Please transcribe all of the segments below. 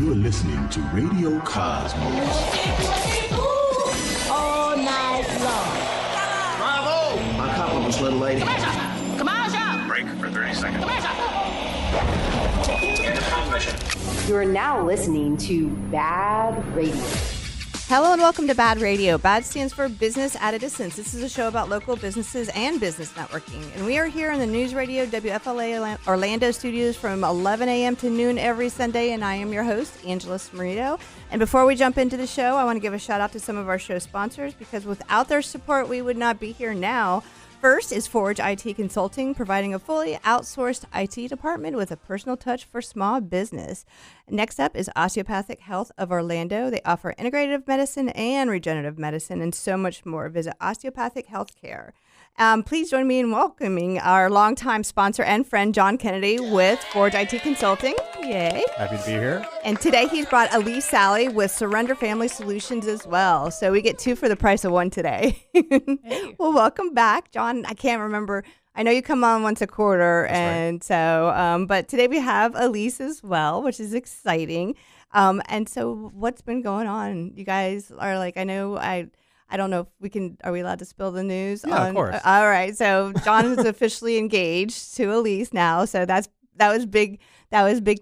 You're listening to Radio Cosmos. All night long. Bravo! My compliments, little lady. Commercial! Break for 30 seconds. You are now listening to BaaD Radio. Hello and welcome to BaaD Radio. BaaD stands for Business at a Distance. This is a show about local businesses and business networking. And we are here in the News Radio WFLA Orlando studios from 11 a.m. to noon every Sunday. And I am your host, Angela Smarito. And before we jump into the show, I want to give a shout out to some of our show sponsors because without their support, we would not be here now. First is Forge IT Consulting, providing a fully outsourced IT department with a personal touch for small business. Next up is Osteopathic Health of Orlando. They offer integrative medicine and regenerative medicine and so much more. Visit Osteopathic Healthcare. Please join me in welcoming our longtime sponsor and friend, John Kennedy with Forge IT Consulting. Yay. Happy to be here. And today he's brought Elyse Salley with Serenity Family Solutions as well. So we get two for the price of one today. Hey. Well, welcome back, John. I can't remember. I know you come on once a quarter. That's and right. So, but today we have Elyse as well, which is exciting. And so what's been going on? You guys are like, I don't know if we can, are we allowed to spill the news? Yeah, of course. All right. So John is officially engaged to Elyse now. So that was big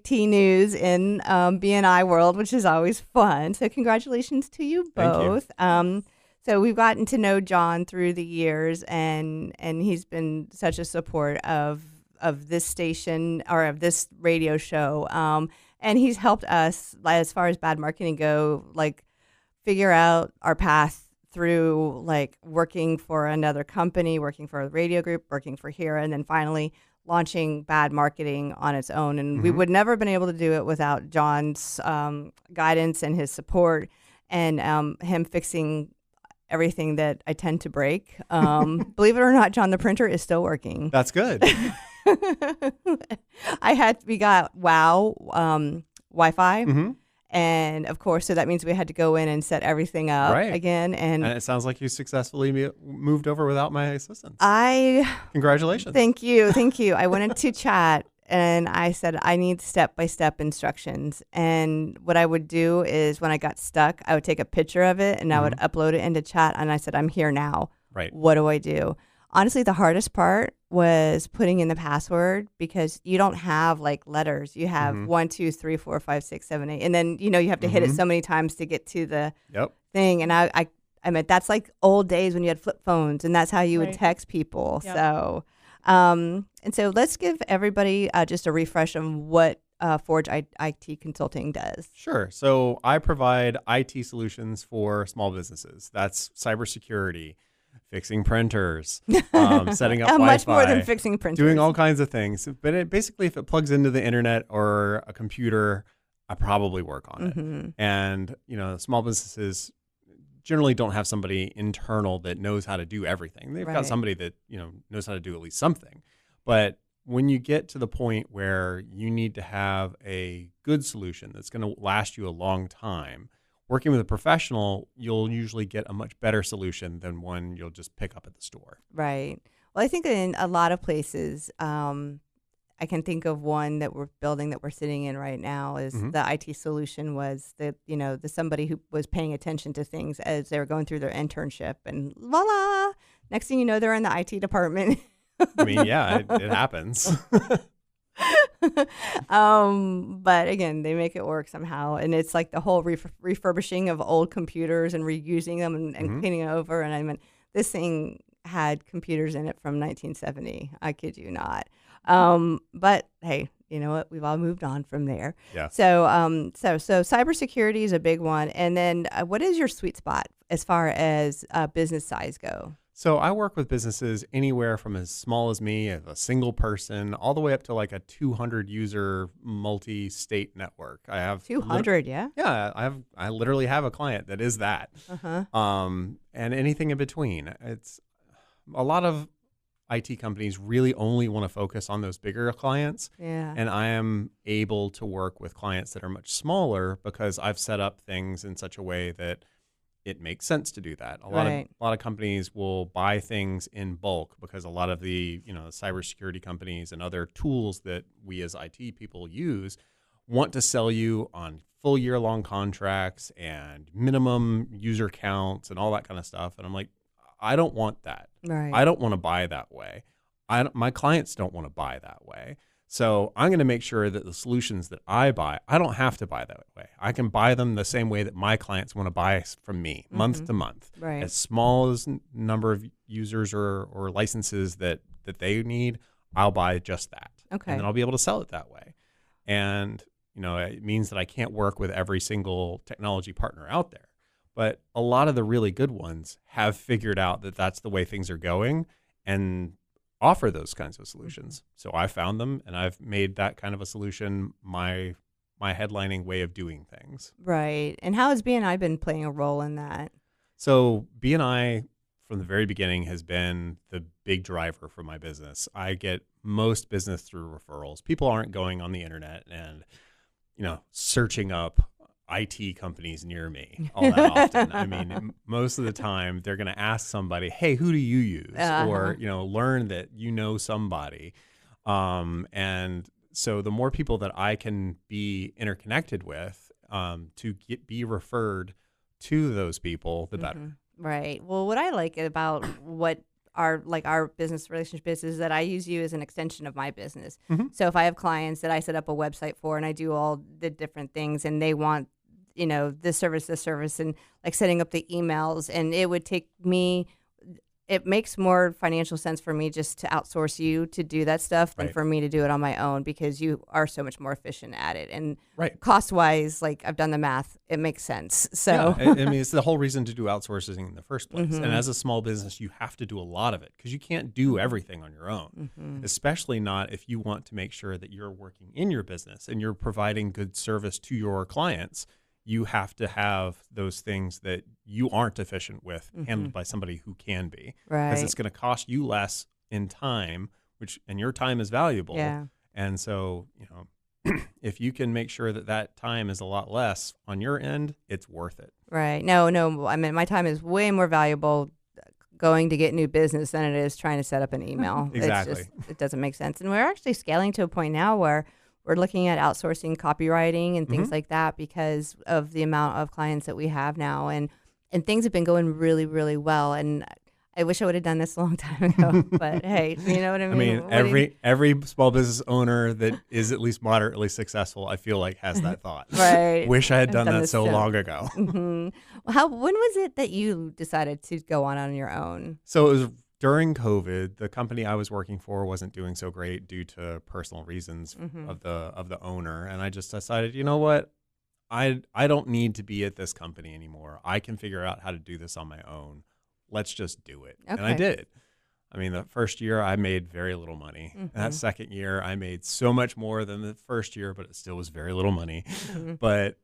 T news in BNI world, which is always fun. So congratulations to you both. Thank you. So we've gotten to know John through the years and he's been such a support of this station or of this radio show. And he's helped us as far as BaaD marketing go, like figure out our path through like working for another company, working for a radio group, working for here, and then finally launching BaaD marketing on its own. And we would never have been able to do it without John's guidance and his support and him fixing everything that I tend to break. Believe it or not, John, the printer is still working. That's good. We got WOW Wi-Fi. Mm-hmm. And of course, so that means we had to go in and set everything up again. And it sounds like you successfully moved over without my assistance. Congratulations. Thank you. I went into chat and I said, I need step-by-step instructions. And what I would do is when I got stuck, I would take a picture of it and I would upload it into chat. And I said, I'm here now. Right. What do I do? Honestly, the hardest part was putting in the password because you don't have like letters. You have 1, 2, 3, 4, 5, 6, 7, 8. And then, you have to hit it so many times to get to the thing. And I mean, that's like old days when you had flip phones and that's how you would text people. Yep. So, and so let's give everybody just a refresh on what Forge IT Consulting does. Sure. So I provide IT solutions for small businesses. That's cybersecurity, fixing printers, setting up Wi-Fi. Much more than fixing printers. Doing all kinds of things. But basically, if it plugs into the internet or a computer, I probably work on it. And, small businesses generally don't have somebody internal that knows how to do everything. They've got somebody that, knows how to do at least something. But when you get to the point where you need to have a good solution that's going to last you a long time, working with a professional, you'll usually get a much better solution than one you'll just pick up at the store. Right. Well, I think in a lot of places, I can think of one that we're building that we're sitting in right now is the IT solution was that, the somebody who was paying attention to things as they were going through their internship and voila, next thing you know, they're in the IT department. I mean, yeah, it happens. But again, they make it work somehow. And it's like the whole refurbishing of old computers and reusing them and cleaning it over. And I mean, this thing had computers in it from 1970. I kid you not. But hey, you know what? We've all moved on from there. Yeah. So cybersecurity is a big one. And then what is your sweet spot as far as business size go? So I work with businesses anywhere from as small as me, as a single person, all the way up to like a 200 user multi-state network. I have 200, yeah? Yeah, I literally have a client that is that. And anything in between. It's a lot of IT companies really only want to focus on those bigger clients. Yeah. And I am able to work with clients that are much smaller because I've set up things in such a way that it makes sense to do that. A lot of companies will buy things in bulk because a lot of the cybersecurity companies and other tools that we as IT people use want to sell you on full year-long contracts and minimum user counts and all that kind of stuff. And I'm like, I don't want that. Right. I don't want to buy that way. My clients don't want to buy that way. So I'm going to make sure that the solutions that I buy, I don't have to buy that way. I can buy them the same way that my clients want to buy from me, month to month. Right. As small as number of users or licenses that they need, I'll buy just that. Okay. And then I'll be able to sell it that way. And, it means that I can't work with every single technology partner out there. But a lot of the really good ones have figured out that that's the way things are going and offer those kinds of solutions. So I found them, and I've made that kind of a solution my headlining way of doing things. Right. And how has BNI been playing a role in that? So BNI from the very beginning has been the big driver for my business. I get most business through referrals. People aren't going on the internet and, searching up IT companies near me all that often. I mean, most of the time they're going to ask somebody, hey, who do you use? Or, learn that somebody. And so the more people that I can be interconnected with to be referred to those people, the better. Right. Well, what I like about what our business relationship is that I use you as an extension of my business. So if I have clients that I set up a website for and I do all the different things and they want this service, and like setting up the emails, and it would take me, it makes more financial sense for me just to outsource you to do that stuff than for me to do it on my own, because you are so much more efficient at it. And cost wise, like I've done the math, it makes sense. So I mean, it's the whole reason to do outsourcing in the first place. And as a small business, you have to do a lot of it because you can't do everything on your own, especially not if you want to make sure that you're working in your business and you're providing good service to your clients. You have to have those things that you aren't efficient with handled by somebody who can be. Right. Because it's going to cost you less in time, and your time is valuable. Yeah. And so, if you can make sure that time is a lot less on your end, it's worth it. Right. No. I mean, my time is way more valuable going to get new business than it is trying to set up an email. Exactly. It doesn't make sense. And we're actually scaling to a point now where we're looking at outsourcing copywriting and things like that because of the amount of clients that we have now. And things have been going really, really well. And I wish I would have done this a long time ago. But hey, you know what I mean? I mean, every small business owner that is at least moderately successful, I feel like has that thought. Right. Wish I had done that so long ago. Well, when was it that you decided to go on your own? So it was during COVID. The company I was working for wasn't doing so great due to personal reasons of the owner, and I just decided, you know what, I don't need to be at this company anymore. I can figure out how to do this on my own. Let's just do it. Okay. And I did. I mean, the first year I made very little money. And that second year I made so much more than the first year, but it still was very little money. But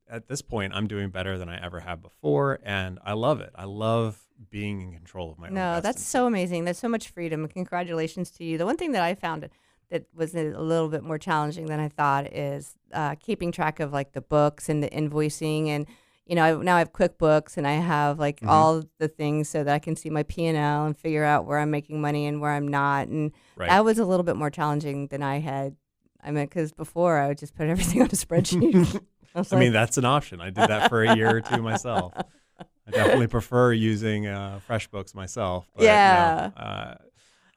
at this point, I'm doing better than I ever have before, and I love it. I love being in control of my own destiny. That's so amazing. That's so much freedom. Congratulations to you. The one thing that I found that was a little bit more challenging than I thought is keeping track of like the books and the invoicing. And now I have QuickBooks and I have like all the things so that I can see my P&L and figure out where I'm making money and where I'm not. And that was a little bit more challenging than I had. I mean, because before I would just put everything on a spreadsheet. I mean, that's an option. I did that for a year or two myself. I definitely prefer using FreshBooks myself. But,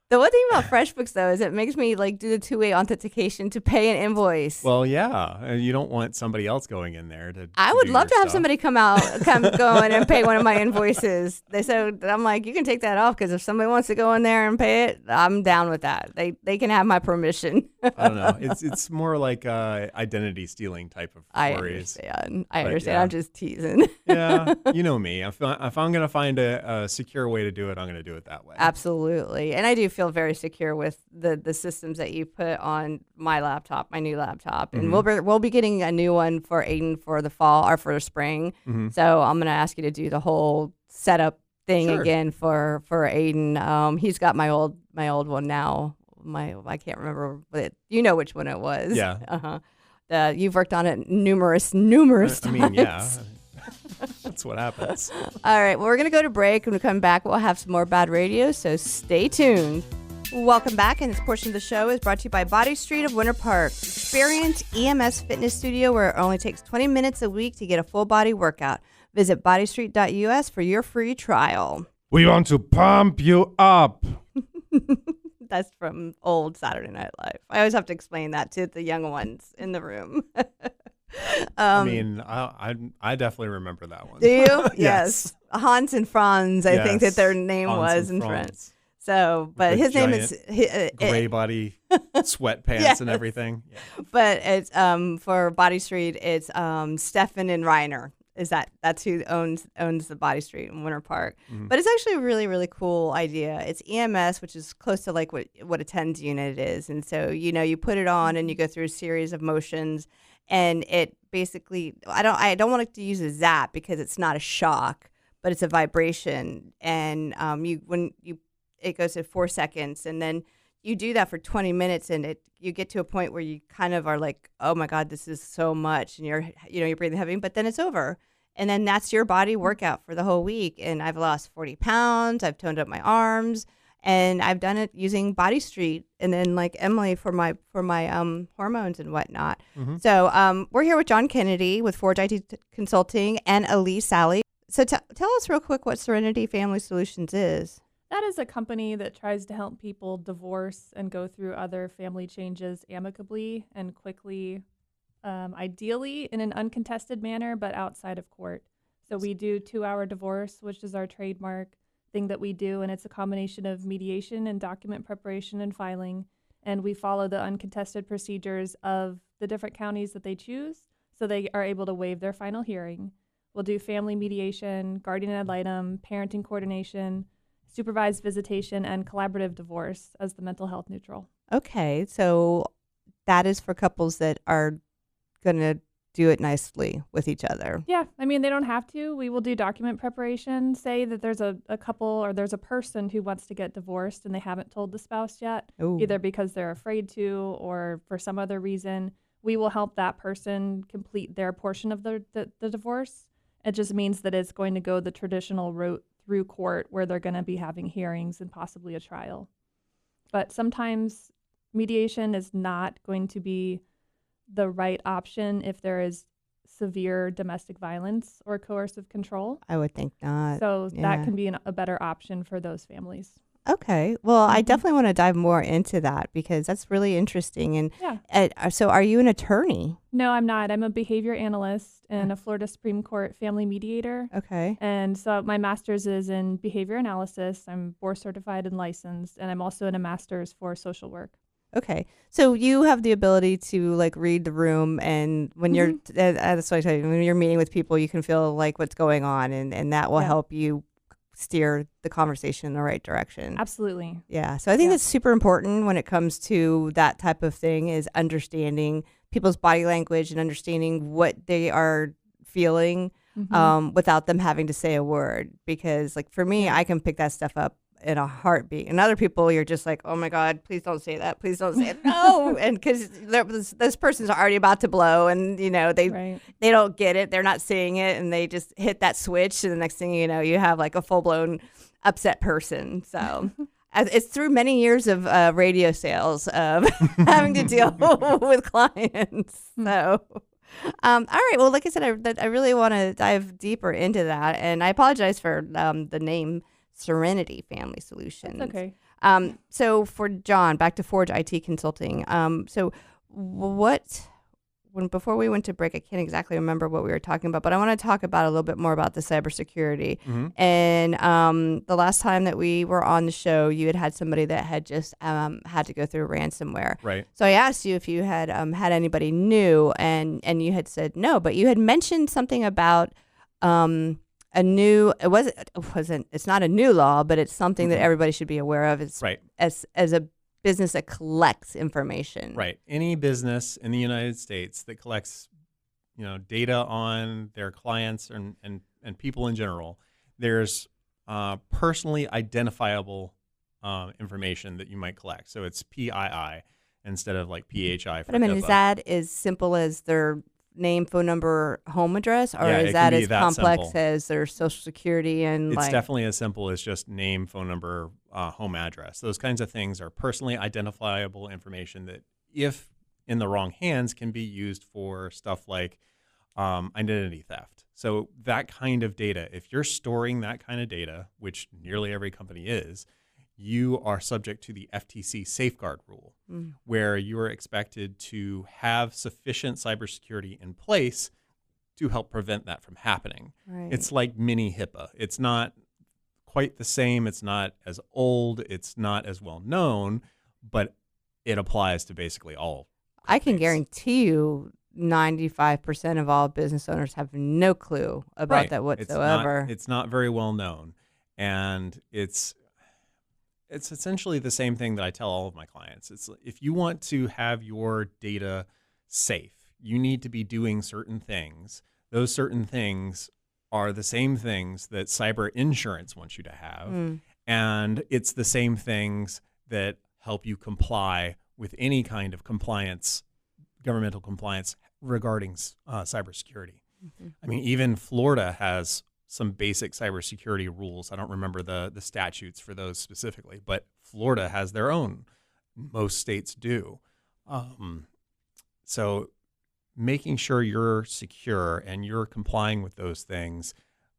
The one thing about FreshBooks, though, is it makes me like do the two-way authentication to pay an invoice. Well, yeah, and you don't want somebody else going in there to. I would love to have somebody come go in and pay one of my invoices. I'm like, you can take that off because if somebody wants to go in there and pay it, I'm down with that. They can have my permission. I don't know. It's more like identity stealing type of worries. I understand. Yeah. I'm just teasing. Yeah, you know me. If I'm going to find a secure way to do it, I'm going to do it that way. Absolutely, and I do feel very secure with the systems that you put on my laptop, my new laptop, and we'll be getting a new one for Aiden for the fall or for the spring. So I'm going to ask you to do the whole setup thing again for Aiden. He's got my old one now. I can't remember, but you know which one it was. Yeah. You've worked on it numerous times. I mean, yeah. That's what happens. All right. Well, we're going to go to break. When we come back, we'll have some more BaaD Radio, so stay tuned. Welcome back, and this portion of the show is brought to you by Body Street of Winter Park. Experience EMS Fitness Studio, where it only takes 20 minutes a week to get a full body workout. Visit bodystreet.us for your free trial. We want to pump you up. That's from old Saturday Night Live. I always have to explain that to the young ones in the room. I mean, I definitely remember that one. Do you? Yes. Hans and Franz, I think that their name Hans was and in Franz. French. So, but his name is gray body sweatpants and everything. Yeah. But it's for Body Street, it's Stefan and Reiner. That's who owns the Body Street in Winter Park. Mm-hmm. But it's actually a really, really cool idea. It's EMS, which is close to like what a TENS unit is. And so, you put it on and you go through a series of motions, and it basically, I don't want to use a zap because it's not a shock, but it's a vibration. And it goes to 4 seconds, and then you do that for 20 minutes, and you get to a point where you kind of are like, oh my God, this is so much, and you're breathing heavy, but then it's over. And then that's your body workout for the whole week. And I've lost 40 pounds. I've toned up my arms, and I've done it using Body Street. And then like Emily for my hormones and whatnot. Mm-hmm. So we're here with John Kennedy with Forge IT Consulting and Elyse Salley. So tell us real quick what Serenity Family Solutions is. That is a company that tries to help people divorce and go through other family changes amicably and quickly. Ideally in an uncontested manner, but outside of court. So we do 2-hour divorce, which is our trademark thing that we do, and it's a combination of mediation and document preparation and filing, and we follow the uncontested procedures of the different counties that they choose, so they are able to waive their final hearing. We'll do family mediation, guardian ad litem, parenting coordination, supervised visitation, and collaborative divorce as the mental health neutral. Okay, so that is for couples that are going to do it nicely with each other. Yeah, I mean, they don't have to. We will do document preparation. Say that there's a couple or there's a person who wants to get divorced and they haven't told the spouse yet, either because they're afraid to or for some other reason. We will help that person complete their portion of the divorce. It just means that it's going to go the traditional route through court where they're going to be having hearings and possibly a trial. But sometimes mediation is not going to be the right option if there is severe domestic violence or coercive control. I would think not. So that can be a better option for those families. Okay. Well, I definitely want to dive more into that because that's really interesting. And so are you an attorney? No, I'm not. I'm a behavior analyst and a Florida Supreme Court family mediator. Okay. And so my master's is in behavior analysis. I'm board certified and licensed, and I'm also in a master's for social work. Okay, so you have the ability to like read the room, and when you're that's what I tell you, when you're meeting with people, you can feel like what's going on, and that will help you steer the conversation in the right direction. Absolutely. Yeah, so I think that's super important when it comes to that type of thing, is understanding people's body language and understanding what they are feeling without them having to say a word. Because like for me, I can pick that stuff up in a heartbeat, and other people you're just like, oh my God, please don't say that, please don't say it. No. And because this person's already about to blow, and they don't get it, they're not seeing it, and they just hit that switch, and the next thing you know, you have like a full-blown upset person. So it's through many years of radio sales of having to deal with clients. So all right, well, like I said, I really want to dive deeper into that, and I apologize for the name Serenity Family Solutions. That's okay. So for John, back to Forge IT Consulting. So before we went to break, I can't exactly remember what we were talking about, but I want to talk about a little bit more about the cybersecurity. Mm-hmm. And the last time that we were on the show, you had somebody that had just had to go through ransomware. Right. So I asked you if you had had anybody new, and you had said no, but you had mentioned something about it's not a new law, but it's something that everybody should be aware of. It's as a business that collects information. Right. Any business in the United States that collects, data on their clients and people in general, there's personally identifiable information that you might collect. So it's PII instead of like PHI. But I mean, is that as simple as their name, phone number, home address, or Yeah, is it that can be as that complex simple. as their social security and It's like? definitely as simple as just name, phone number, home address. Those kinds of things are personally identifiable information that, if in the wrong hands, can be used for stuff like identity theft. So that kind of data, if you're storing that kind of data, which nearly every company is, you are subject to the FTC safeguard rule, where you are expected to have sufficient cybersecurity in place to help prevent that from happening. Right. It's like mini HIPAA. It's not quite the same. It's not as old. It's not as well known, but it applies to basically all. I can companies. guarantee you 95% of all business owners have no clue about Right. that whatsoever. It's not very well known, and it's essentially the same thing that I tell all of my clients. It's if you want to have your data safe, you need to be doing certain things. Those certain things are the same things that cyber insurance wants you to have, and it's the same things that help you comply with any kind of compliance, governmental compliance regarding cybersecurity. I mean, even Florida has some basic cybersecurity rules. I don't remember the statutes for those specifically, but Florida has their own. Most states do. So making sure you're secure and you're complying with those things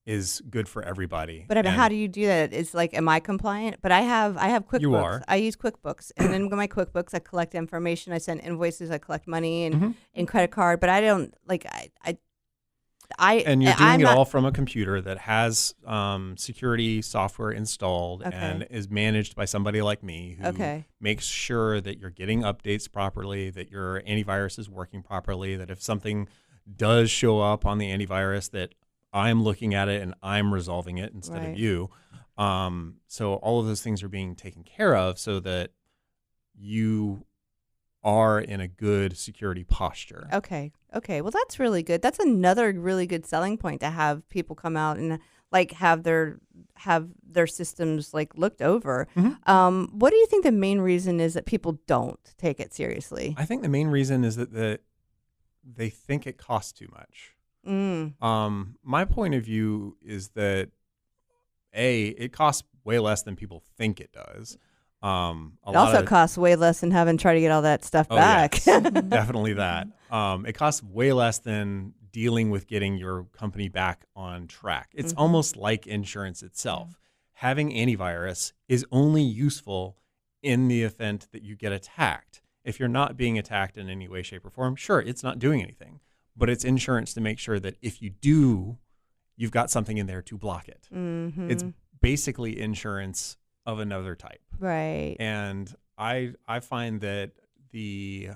is good for everybody. But I mean, And how do you do that? It's like, am I compliant? But I have QuickBooks. You are. I use QuickBooks, and in my QuickBooks, I collect information. I send invoices. I collect money and credit card. But I don't like and you're doing I'm it not- all from a computer that has security software installed Okay. and is managed by somebody like me who Okay. makes sure that you're getting updates properly, that your antivirus is working properly, that if something does show up on the antivirus, that I'm looking at it and I'm resolving it instead Right. of you. So all of those things are being taken care of so that you are in a good security posture. Okay. Well, that's really good. That's another really good selling point, to have people come out and like have their systems like looked over. What do you think the main reason is that people don't take it seriously? I think the main reason is that they think it costs too much. My point of view is that it costs way less than people think it does. It also costs way less than having to try to get all that stuff back. Yes, definitely that. It costs way less than dealing with getting your company back on track. It's almost like insurance itself. Having antivirus is only useful in the event that you get attacked. If you're not being attacked in any way, shape, or form, sure, it's not doing anything. But it's insurance to make sure that if you do, you've got something in there to block it. It's basically insurance of another type. Right. And I find that the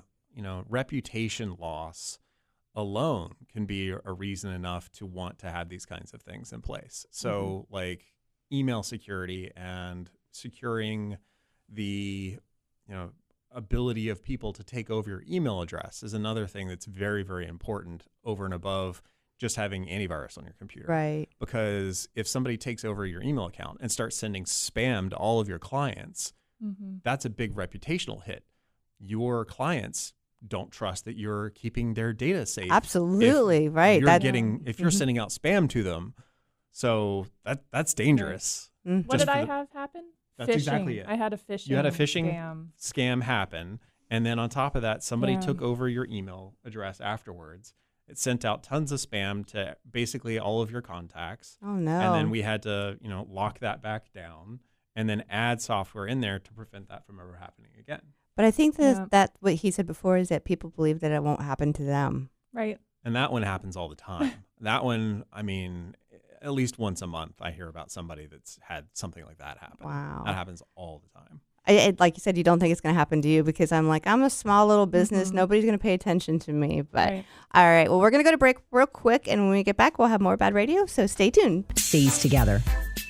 reputation loss alone can be a reason enough to want to have these kinds of things in place. So like email security and securing the ability of people to take over your email address is another thing that's very, very important over and above just having antivirus on your computer. Right. Because if somebody takes over your email account and starts sending spam to all of your clients, that's a big reputational hit. Your clients don't trust that you're keeping their data safe. Absolutely. Right. If you're sending out spam to them, so that's dangerous. What did I have happen? That's phishing. exactly it. I had a phishing. You had a phishing scam. scam happen, and then on top of that, somebody Yeah. took over your email address afterwards. It sent out tons of spam to basically all of your contacts. Oh no. And then we had to, lock that back down and then add software in there to prevent that from ever happening again. But I think Yeah. that what he said before is that people believe that it won't happen to them. Right. And that one happens all the time. That one, I mean, at least once a month, I hear about somebody that's had something like that happen. Wow. That happens all the time. Like you said, you don't think it's going to happen to you, because I'm a small little business. Nobody's going to pay attention to me. But Right. all right. Well, we're going to go to break real quick. And when we get back, we'll have more BaaD Radio. So stay tuned. Stays together.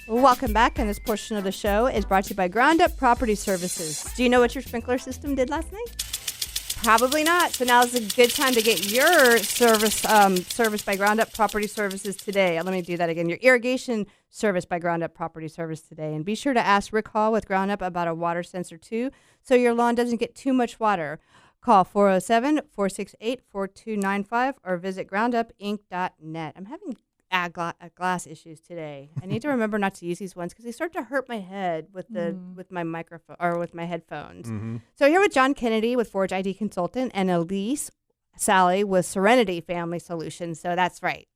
Welcome back. And this portion of the show is brought to you by Ground Up Property Services. Do you know what your sprinkler system did last night? Probably not. So now is a good time to get your service by Ground Up Property Services today. Let me do that again. Your irrigation service by Ground Up Property Service today. And be sure to ask Rick Hall with Ground Up about a water sensor too, so your lawn doesn't get too much water. Call 407-468-4295 or visit groundupinc.net. I'm having glass issues today. I need to remember not to use these ones because they start to hurt my head with my microphone or with my headphones. So here with John Kennedy with Forge ID Consultant and Elyse Salley with Serenity Family Solutions. So that's right?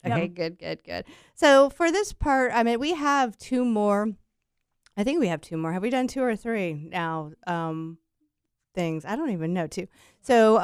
Okay, good. So for this part, I mean, we have two more. I think we have two more. Have we done 2 or 3 now? Things I don't even know too. So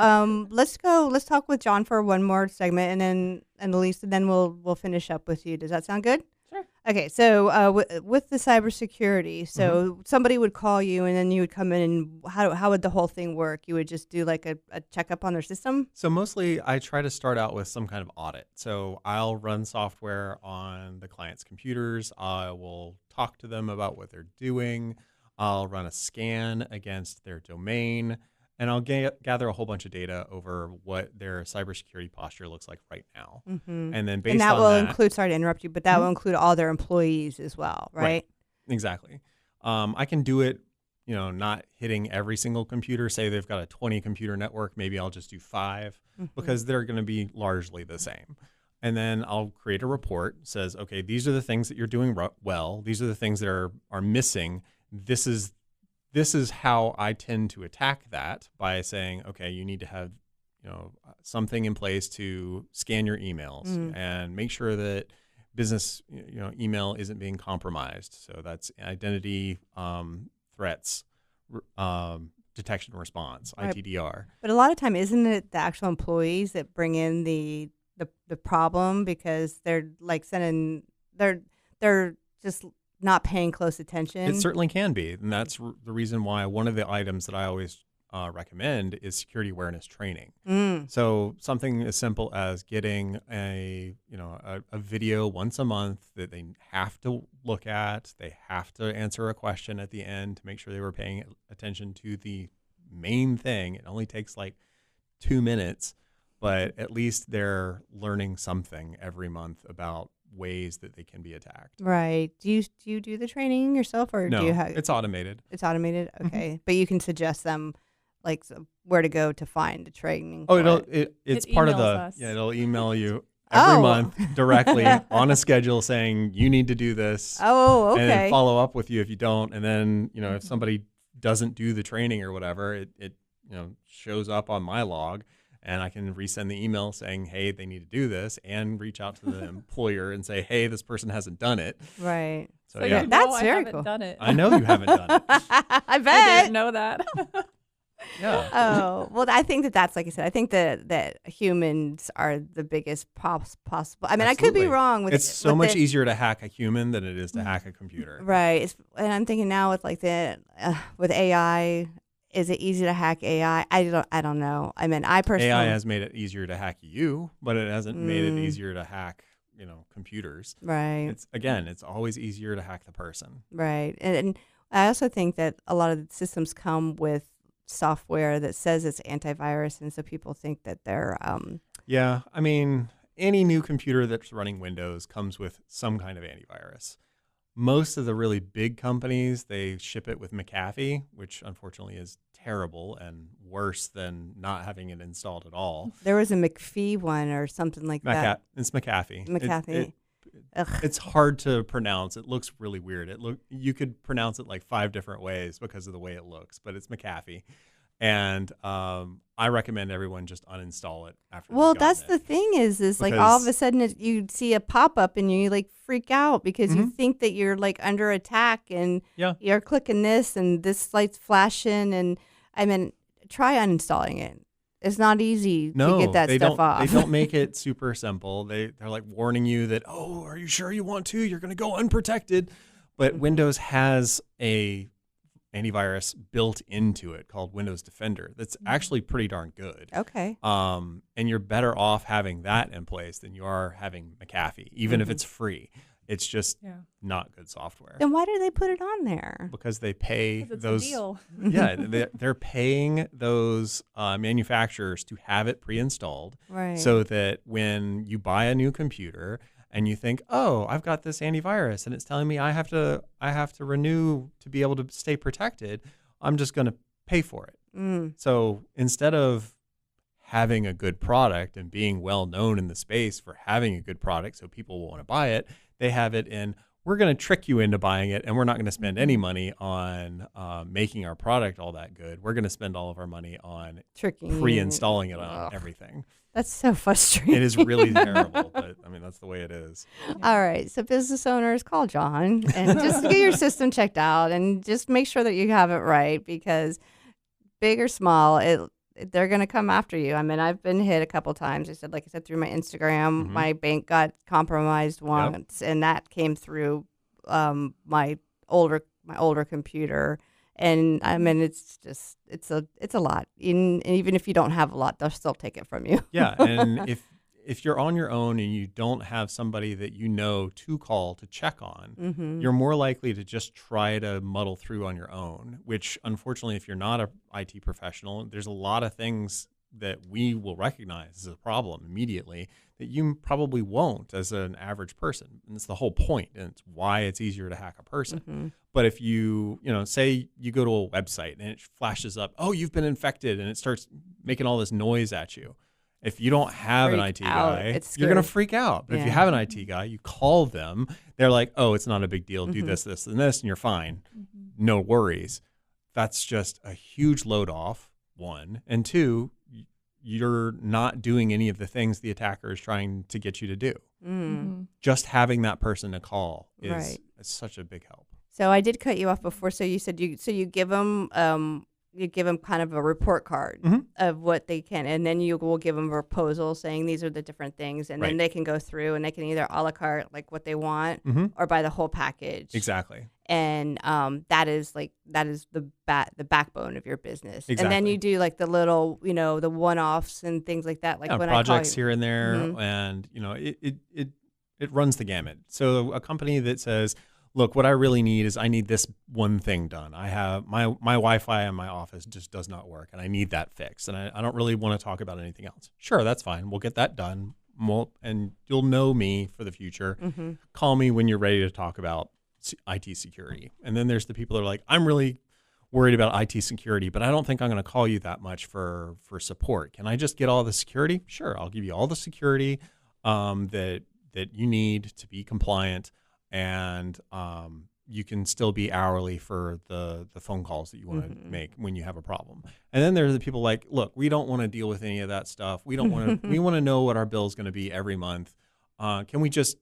let's talk with John for one more segment, and Elyse, and then we'll finish up with you. Does that sound good? Sure. Okay. So with the cybersecurity, so somebody would call you, and then you would come in, and how would the whole thing work? You would just do like a checkup on their system. So mostly I try to start out with some kind of audit. So I'll run software on the client's computers. I will talk to them about what they're doing. I'll run a scan against their domain, and I'll gather a whole bunch of data over what their cybersecurity posture looks like right now. And then based on that... And that will include, sorry to interrupt you, but that will include all their employees as well, right? Exactly. I can do it, not hitting every single computer. Say they've got a 20 computer network, maybe I'll just do 5 because they're going to be largely the same. And then I'll create a report, says, okay, these are the things that you're doing well. These are the things that are missing. This is how I tend to attack that by saying, okay, you need to have, something in place to scan your emails and make sure that business, email isn't being compromised. So that's identity threats, detection and response, ITDR. But a lot of time, isn't it the actual employees that bring in the problem because they're like they're just not paying close attention? It certainly can be. And that's the reason why one of the items that I always recommend is security awareness training. So something as simple as getting a video once a month that they have to look at. They have to answer a question at the end to make sure they were paying attention to the main thing. It only takes like 2 minutes, but at least they're learning something every month about ways that they can be attacked. Right. Do you do the training yourself, or no, do you have it's automated? It's automated. Okay, but you can suggest them like where to go to find the training. It's part of the it'll email you every month directly on a schedule saying you need to do this. Oh, okay. And then follow up with you if you don't, and then if somebody doesn't do the training or whatever, it shows up on my log. And I can resend the email saying, hey, they need to do this, and reach out to the employer and say, hey, this person hasn't done it. Right. So yeah, that's very cool. Done it. I know you haven't done it. I bet. I didn't know that. Yeah. Oh, well, I think that's like I said. I think that humans are the biggest possible. I mean, Absolutely. I could be wrong with. It's so much easier to hack a human than it is to hack a computer. Right. And I'm thinking now with like with AI. Is it easy to hack AI? I don't know. I mean, I personally... AI has made it easier to hack you, but it hasn't made it easier to hack, computers. Right. It's always easier to hack the person. Right. And I also think that a lot of the systems come with software that says it's antivirus, and so people think that they're... Yeah. I mean, any new computer that's running Windows comes with some kind of antivirus. Most of the really big companies, they ship it with McAfee, which unfortunately is terrible and worse than not having it installed at all. There was a McPhee one or something like that. It's McAfee. McAfee. It's hard to pronounce. It looks really weird. You could pronounce it like 5 different ways because of the way it looks, but it's McAfee. And I recommend everyone just uninstall it after. Well, that's the thing is like all of a sudden you see a pop up and you like freak out because you think that you're like under attack and you're clicking this and this light's flashing, and I mean, try uninstalling it. It's not easy to get that stuff off. They don't make it super simple. They're like warning you that, oh, are you sure you want to? You're going to go unprotected. But Windows has a antivirus built into it called Windows Defender that's actually pretty darn good. Okay. And you're better off having that in place than you are having McAfee, even if it's free. It's just not good software. Then why do they put it on there? Because they pay those. A deal. Yeah, they're paying those manufacturers to have it pre-installed, right? So that when you buy a new computer and you think, oh, I've got this antivirus and it's telling me I have to renew to be able to stay protected, I'm just going to pay for it. So instead of having a good product and being well known in the space for having a good product so people will want to buy it, they have it in, we're going to trick you into buying it, and we're not going to spend any money on making our product all that good. We're going to spend all of our money on Tricking pre-installing it on everything. That's so frustrating. It is really terrible, but I mean, that's the way it is. All right. So business owners, call John and just get your system checked out and just make sure that you have it right, because big or small, they're going to come after you. I mean, I've been hit a couple times. Like I said, through my Instagram, my bank got compromised once, and that came through my older computer. And I mean, it's a lot. And even if you don't have a lot, they'll still take it from you. Yeah, and if you're on your own and you don't have somebody that you know to call to check on, you're more likely to just try to muddle through on your own, which unfortunately, if you're not an IT professional, there's a lot of things that we will recognize as a problem immediately that you probably won't as an average person. And it's the whole point, and it's why it's easier to hack a person. But if you say you go to a website and it flashes up, oh, you've been infected, and it starts making all this noise at you. If you don't have an IT guy, you're going to freak out. But if you have an IT guy, you call them. They're like, oh, it's not a big deal. Do this, this, and this, and you're fine. No worries. That's just a huge load off, one. And two, you're not doing any of the things the attacker is trying to get you to do. Just having that person to call is such a big help. So I did cut you off before. So you said you give them kind of a report card of what they can, and then you will give them a proposal saying these are the different things, and then they can go through and they can either a la carte, like what they want, or buy the whole package. Exactly. And that is the backbone of your business. Exactly. And then you do like the little, the one-offs and things like that. Like when projects here and there, and it runs the gamut. So a company that says, look, what I really need is I need this one thing done. I have my Wi-Fi in my office just does not work, and I need that fixed. And I don't really want to talk about anything else. Sure, that's fine. We'll get that done. And you'll know me for the future. Call me when you're ready to talk about IT security. And then there's the people that are like, I'm really worried about IT security, but I don't think I'm going to call you that much for support. Can I just get all the security? Sure, I'll give you all the security that you need to be compliant. And you can still be hourly for the phone calls that you want to make when you have a problem. And then there are the people like, look, we don't want to deal with any of that stuff. We don't want to. We want to know what our bill is going to be every month. Can we just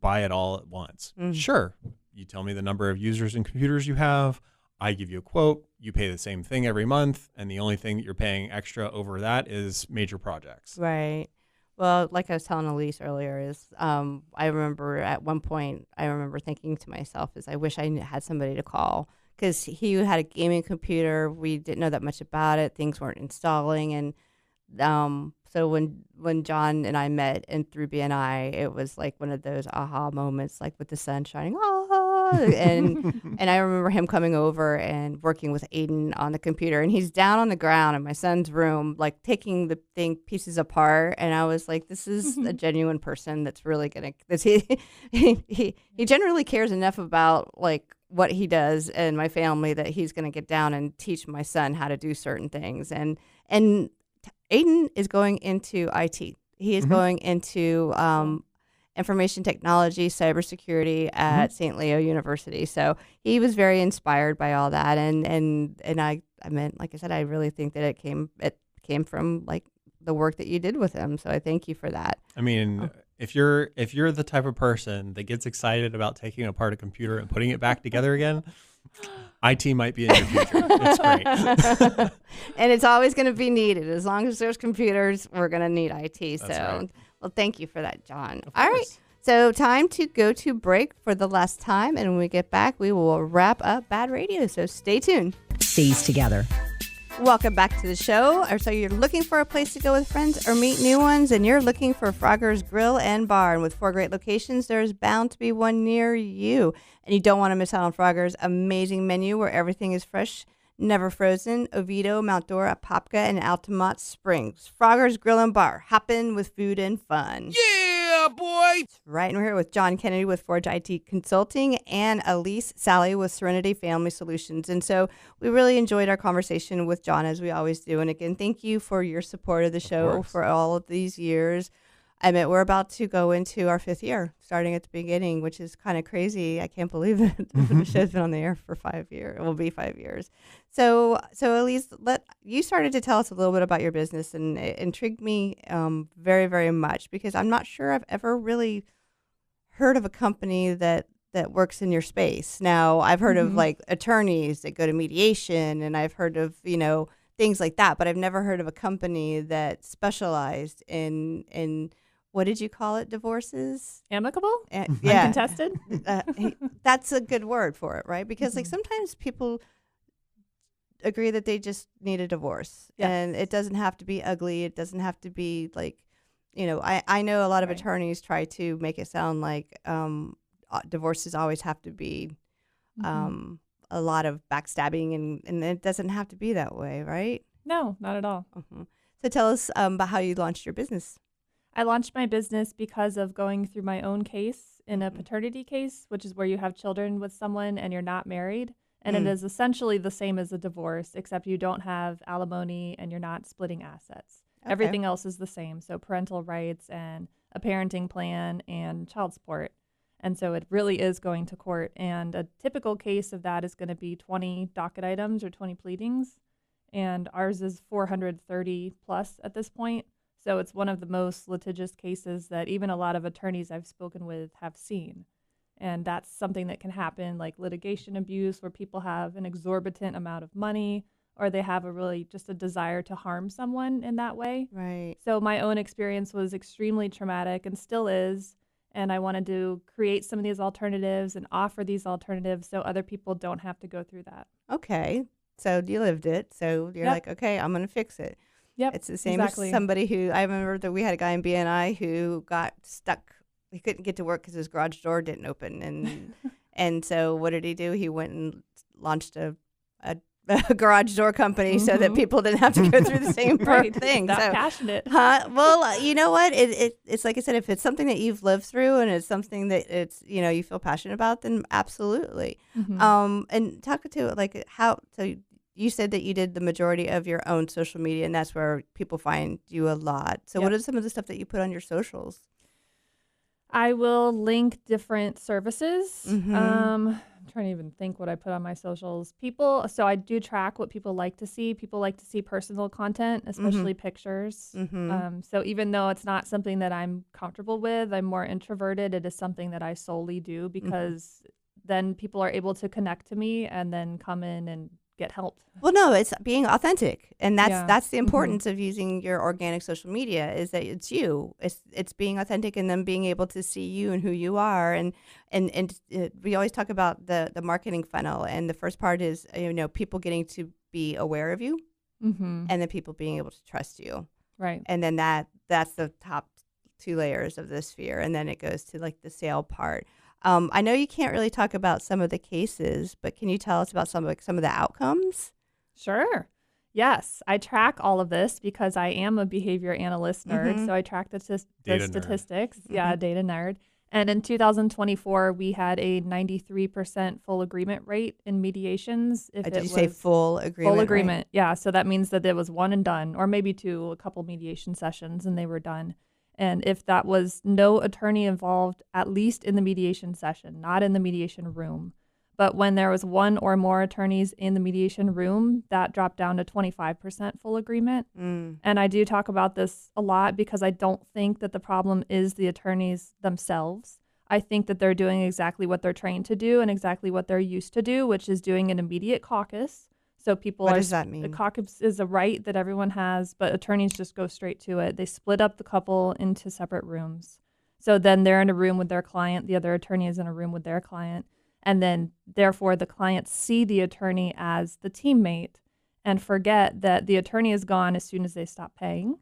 buy it all at once? Sure. You tell me the number of users and computers you have. I give you a quote. You pay the same thing every month, and the only thing that you're paying extra over that is major projects. Right. Well, like I was telling Elyse earlier, is I remember at one point, thinking to myself, I wish I had somebody to call, because he had a gaming computer. We didn't know that much about it. Things weren't installing. And so when John and I met and through BNI, it was like one of those aha moments, like with the sun shining, and I remember him coming over and working with Aiden on the computer, and he's down on the ground in my son's room, like taking the pieces apart. And I was like, this is a genuine person that's really gonna. He generally cares enough about like what he does and my family that he's gonna get down and teach my son how to do certain things. And Aiden is going into IT. He is going into information technology, cybersecurity at St. Leo University. So he was very inspired by all that. And I mean, like I said, I really think that it came from like the work that you did with him. So I thank you for that. I mean, if you're the type of person that gets excited about taking apart a computer and putting it back together again, IT might be in your future. It's great. And it's always going to be needed. As long as there's computers, we're going to need IT. That's right. Well, thank you for that, John. All right. So time to go to break for the last time. And when we get back, we will wrap up BaaD Radio. So stay tuned. Stays together. Welcome back to the show. So you're looking for a place to go with friends or meet new ones, and you're looking for Frogger's Grill and Bar. And with 4 great locations, there's bound to be one near you. And you don't want to miss out on Frogger's amazing menu where everything is fresh, never frozen. Oviedo, Mount Dora, Apopka, and Altamont Springs. Frogger's Grill and Bar. Hop in with food and fun. Yeah! Yeah, boy. Right, and we're here with John Kennedy with Forge IT Consulting and Elyse Salley with Serenity Family Solutions. And so we really enjoyed our conversation with John, as we always do. And again, thank you for your support of the show for all of these years. I mean, we're about to go into our 5th year, starting at the beginning, which is kind of crazy. I can't believe it. The show's been on the air for 5 years. It will be 5 years. So Elyse, you started to tell us a little bit about your business, and it intrigued me very, very much, because I'm not sure I've ever really heard of a company that works in your space. Now, I've heard of like attorneys that go to mediation, and I've heard of, things like that, but I've never heard of a company that specialized in what did you call it? Divorces? Amicable? Yeah. Uncontested? That's a good word for it, right? Because like sometimes people agree that they just need a divorce. Yes. And it doesn't have to be ugly. It doesn't have to be like, I know a lot of attorneys try to make it sound like divorces always have to be a lot of backstabbing, and it doesn't have to be that way, right? No, not at all. So tell us about how you launched your business. I launched my business because of going through my own case in a paternity case, which is where you have children with someone and you're not married. And it is essentially the same as a divorce, except you don't have alimony and you're not splitting assets. Okay. Everything else is the same. So parental rights and a parenting plan and child support. And so it really is going to court. And a typical case of that is going to be 20 docket items or 20 pleadings. And ours is 430 plus at this point. So it's one of the most litigious cases that even a lot of attorneys I've spoken with have seen. And that's something that can happen, like litigation abuse, where people have an exorbitant amount of money, or they have just a desire to harm someone in that way. Right. So my own experience was extremely traumatic and still is. And I wanted to create some of these alternatives and offer these alternatives so other people don't have to go through that. Okay. So you lived it. So you're like, okay, I'm going to fix it. Yep. It's the same as somebody who, I remember that we had a guy in BNI who got stuck. He couldn't get to work because his garage door didn't open. And and so what did he do? He went and launched a garage door company so that people didn't have to go through the same thing. Not passionate. Well, you know what? It's like I said, if it's something that you've lived through and it's something that it's, you feel passionate about, then absolutely. And talk to like so you said that you did the majority of your own social media, and that's where people find you a lot. So what is some of the stuff that you put on your socials? I will link different services. I'm trying to even think what I put on my socials. So I do track what people like to see. People like to see personal content, especially pictures. So even though it's not something that I'm comfortable with, I'm more introverted. It is something that I solely do because then people are able to connect to me and then come in and get helped. Well, no, it's being authentic, and that's the importance of using your organic social media, is that it's you. It's being authentic and then being able to see you and who you are, and we always talk about the marketing funnel, and the first part is people getting to be aware of you, and then people being able to trust you, right? And then that's the top 2 layers of the sphere, and then it goes to like the sale part. I know you can't really talk about some of the cases, but can you tell us about some of the outcomes? Sure. Yes. I track all of this because I am a behavior analyst nerd. So I track the statistics. Yeah, data nerd. And in 2024, we had a 93% full agreement rate in mediations. Did you say full agreement? Full agreement. Right? Yeah. So that means that it was one and done, or maybe a couple mediation sessions, and they were done. And if that was no attorney involved, at least in the mediation session, not in the mediation room. But when there was one or more attorneys in the mediation room, that dropped down to 25% full agreement. And I do talk about this a lot because I don't think that the problem is the attorneys themselves. I think that they're doing exactly what they're trained to do and exactly what they're used to do, which is doing an immediate caucus. So what does that mean? The caucus is a right that everyone has, but attorneys just go straight to it. They split up the couple into separate rooms. So then they're in a room with their client. The other attorney is in a room with their client. And then, therefore, the clients see the attorney as the teammate and forget that the attorney is gone as soon as they stop paying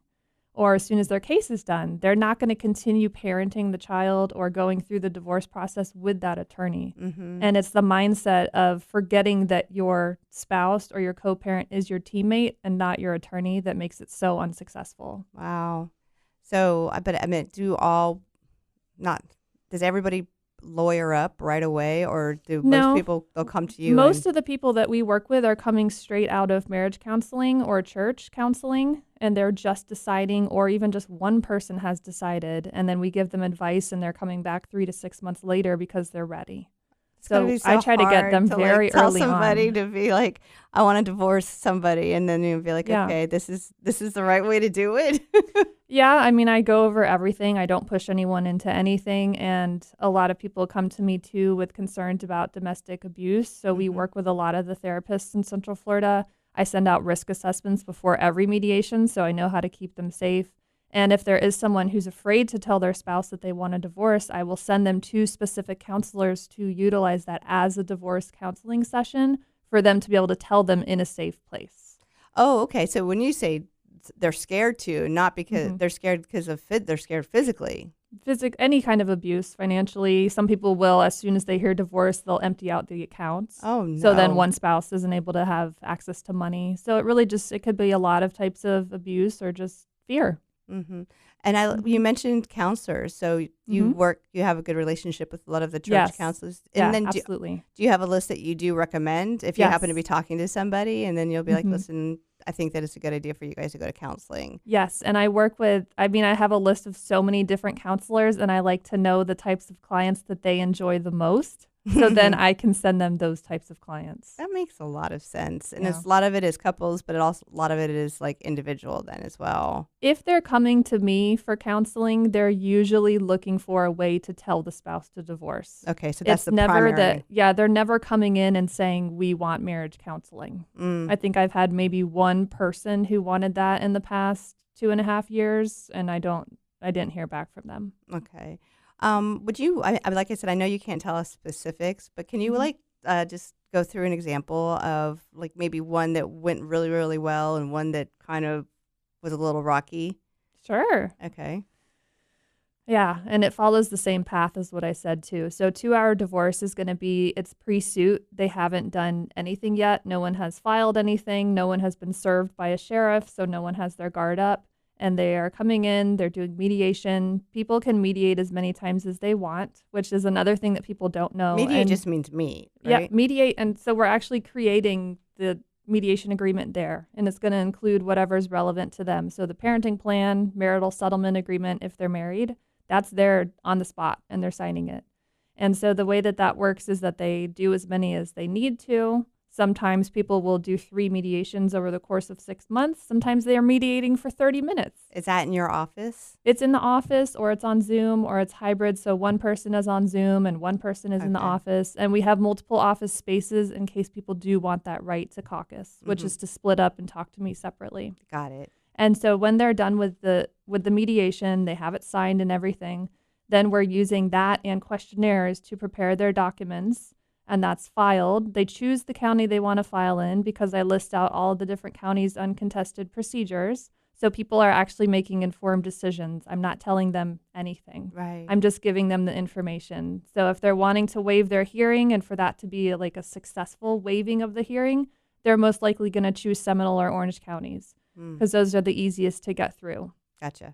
or as soon as their case is done. They're not going to continue parenting the child or going through the divorce process with that attorney. And it's the mindset of forgetting that your spouse or your co-parent is your teammate and not your attorney that makes it so unsuccessful. Wow. So, but I mean, do all does everybody lawyer up right away, or do No. most people, they'll come to you? Most of the people that we work with are coming straight out of marriage counseling or church counseling, and they're just deciding, or even just one person has decided, and then we give them advice, and they're coming back 3 to 6 months later because they're ready. So I try to get them very tell early somebody on. to be like, I want to divorce somebody, and then you'll be like, Yeah. okay, this is the right way to do it. Yeah, I mean, I go over everything. I don't push anyone into anything. And a lot of people come to me too with concerns about domestic abuse. So we work with a lot of the therapists in Central Florida. I send out risk assessments before every mediation, so I know how to keep them safe. And if there is someone who's afraid to tell their spouse that they want a divorce, I will send them to specific counselors to utilize that as a divorce counseling session for them to be able to tell them in a safe place. Oh, okay. So when you say they're scared to, not because they're scared because of they're scared physically. Any kind of abuse financially. Some people will, as soon as they hear divorce, they'll empty out the accounts. Oh, no. So then one spouse isn't able to have access to money. So it really it could be a lot of types of abuse or just fear. Mm-hmm. And you mentioned counselors, so you have a good relationship with a lot of the church counselors. And Yeah, then absolutely. Do you have a list that you do recommend if you happen to be talking to somebody, and then you'll be like, listen, I think that it's a good idea for you guys to go to counseling. Yes, and I have a list of so many different counselors, and I like to know the types of clients that they enjoy the most. So then I can send them those types of clients. That makes a lot of sense. And Yeah. a lot of it is couples, but a lot of it is like individual then as well. If they're coming to me for counseling, they're usually looking for a way to tell the spouse to divorce. Okay, so that's It's the never primary. they're never coming in and saying, we want marriage counseling. I think I've had maybe one person who wanted that in the past 2.5 years, and I didn't hear back from them. Okay. Would you, like I said, I know you can't tell us specifics, but can you just go through an example of like maybe one that went really, really well and one that kind of was a little rocky? Sure. Okay. Yeah, and it follows the same path as what I said too. So 2-hour divorce is going to be, it's pre-suit. They haven't done anything yet. No one has filed anything. No one has been served by a sheriff, so no one has their guard up. And they are coming in, they're doing mediation. People can mediate as many times as they want, which is another thing that people don't know. Mediate just means meet, right? Yeah, mediate. And so we're actually creating the mediation agreement there, and it's going to include whatever's relevant to them. So the parenting plan, marital settlement agreement, if they're married, that's there on the spot, and they're signing it. And so the way that works is that they do as many as they need to. Sometimes people will do 3 mediations over the course of 6 months. Sometimes they are mediating for 30 minutes. Is that in your office? It's in the office, or it's on Zoom, or it's hybrid. So one person is on Zoom and one person is in the office. And we have multiple office spaces in case people do want that right to caucus, which is to split up and talk to me separately. Got it. And so when they're done with the mediation, they have it signed and everything, then we're using that and questionnaires to prepare their documents. And that's filed. They choose the county they want to file in because I list out all of the different counties' uncontested procedures. So people are actually making informed decisions. I'm not telling them anything. Right. I'm just giving them the information. So if they're wanting to waive their hearing and for that to be like a successful waiving of the hearing, they're most likely going to choose Seminole or Orange counties because those are the easiest to get through. Gotcha.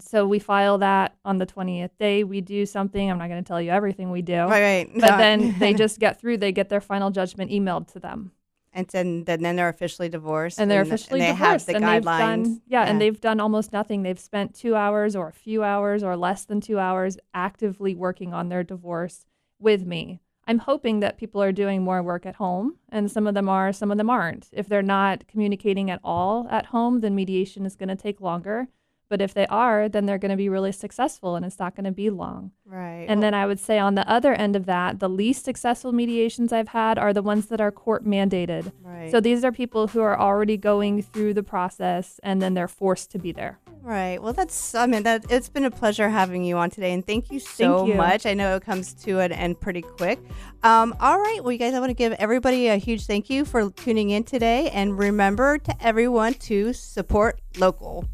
So we file that on the 20th day. We do something. I'm not going to tell you everything we do. Right. But then they just get through. They get their final judgment emailed to them. And then they're officially divorced. And they're officially they divorced. have the and guidelines. And they've done almost nothing. They've spent 2 hours or a few hours or less than 2 hours actively working on their divorce with me. I'm hoping that people are doing more work at home, and some of them are, some of them aren't. If they're not communicating at all at home, then mediation is going to take longer. But if they are, then they're going to be really successful and it's not going to be long. Right. And then I would say on the other end of that, the least successful mediations I've had are the ones that are court mandated. Right. So these are people who are already going through the process and then they're forced to be there. Right. Well, it's been a pleasure having you on today, and thank you so much. I know it comes to an end pretty quick. All right. Well, you guys, I want to give everybody a huge thank you for tuning in today, and remember to everyone to support local.